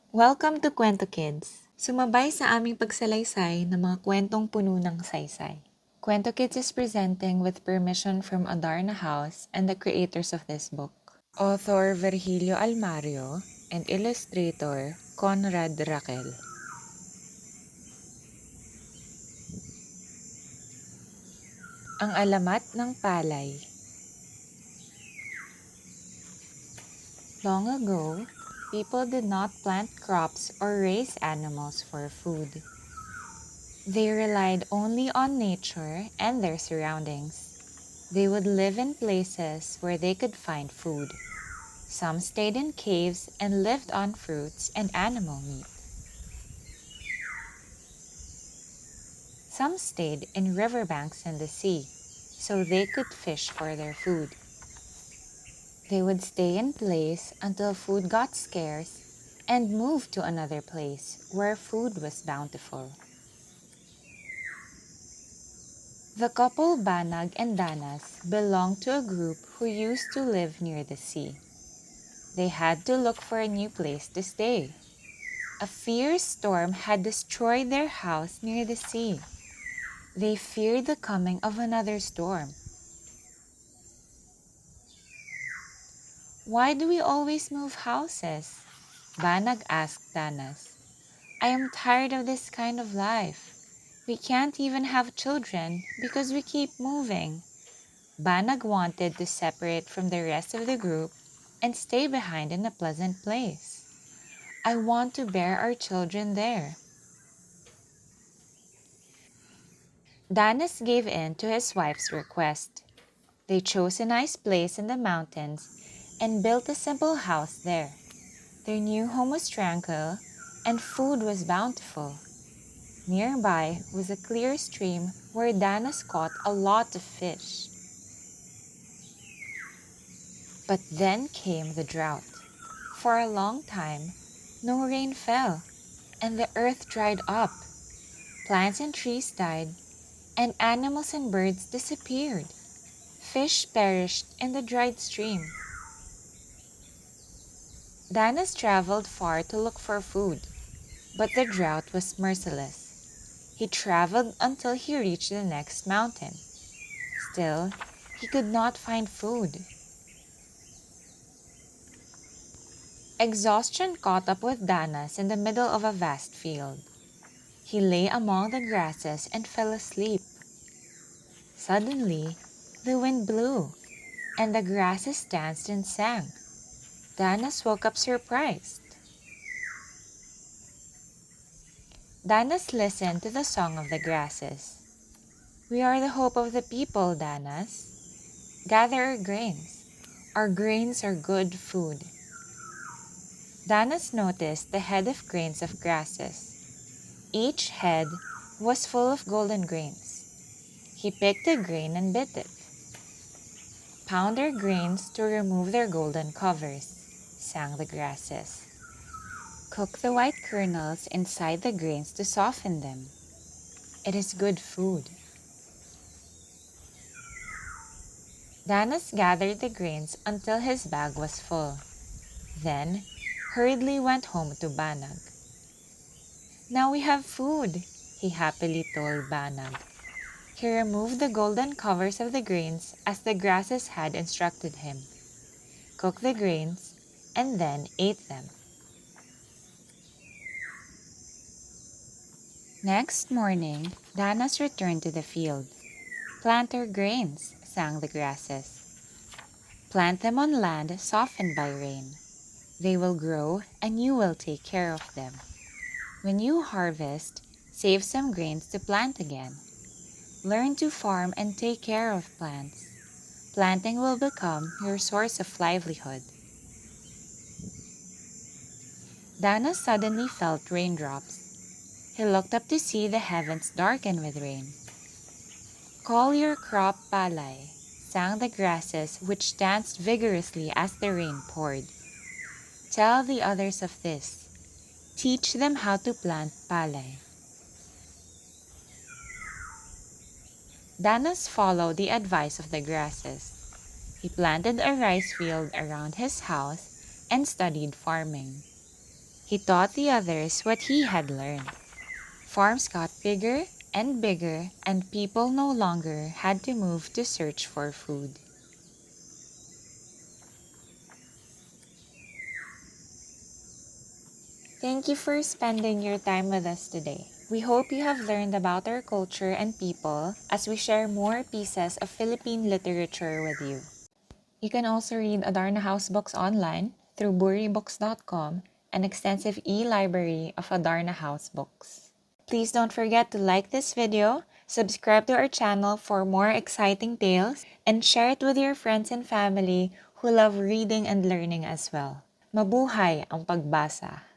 Welcome to Kwento Kids. Sumabay sa aming pagsalaysay ng mga kwentong puno ng saysay. Kwento Kids is presenting with permission from Adarna House and the creators of this book. Author Virgilio Almario and illustrator Conrad Raquel. Ang alamat ng palay. Long ago, people did not plant crops or raise animals for food. They relied only on nature and their surroundings. They would live in places where they could find food. Some stayed in caves and lived on fruits and animal meat. Some stayed in riverbanks and the sea, so they could fish for their food. They would stay in place until food got scarce and move to another place where food was bountiful. The couple Banag and Danas belonged to a group who used to live near the sea. They had to look for a new place to stay. A fierce storm had destroyed their house near the sea. They feared the coming of another storm. "Why do we always move houses?" Banag asked Danas. "I am tired of this kind of life. We can't even have children because we keep moving." Banag wanted to separate from the rest of the group and stay behind in a pleasant place. "I want to bear our children there." Danas gave in to his wife's request. They chose a nice place in the mountains and built a simple house there. Their new home was tranquil and food was bountiful. Nearby was a clear stream where Danas caught a lot of fish. But then came the drought. For a long time, no rain fell, and the earth dried up. Plants and trees died, and animals and birds disappeared. Fish perished in the dried stream. Danas traveled far to look for food, but the drought was merciless. He traveled until he reached the next mountain. Still, he could not find food. Exhaustion caught up with Danas in the middle of a vast field. He lay among the grasses and fell asleep. Suddenly, the wind blew, and the grasses danced and sang. Danas woke up surprised. Danas listened to the song of the grasses. "We are the hope of the people, Danas. Gather our grains. Our grains are good food." Danas noticed the head of grains of grasses. Each head was full of golden grains. He picked a grain and bit it. "Pound their grains to remove their golden covers," sang the grasses. "Cook the white kernels inside the grains to soften them. It is good food." Danas gathered the grains until his bag was full. Then, hurriedly went home to Banag. "Now we have food," he happily told Banag. He removed the golden covers of the grains as the grasses had instructed him, cooked the grains, and then ate them. Next morning, Danas returned to the field. "Plant our grains," sang the grasses. "Plant them on land softened by rain. They will grow and you will take care of them. When you harvest, save some grains to plant again. Learn to farm and take care of plants. Planting will become your source of livelihood." Dana suddenly felt raindrops. He looked up to see the heavens darken with rain. "Call your crop Palay," sang the grasses which danced vigorously as the rain poured. "Tell the others of this. Teach them how to plant Palay." Danas followed the advice of the grasses. He planted a rice field around his house and studied farming. He taught the others what he had learned. Farms got bigger and bigger, and people no longer had to move to search for food. Thank you for spending your time with us today. We hope you have learned about our culture and people as we share more pieces of Philippine literature with you. You can also read Adarna House books online through buribooks.com, an extensive e-library of Adarna House books. Please don't forget to like this video, subscribe to our channel for more exciting tales, and share it with your friends and family who love reading and learning as well. Mabuhay ang pagbasa!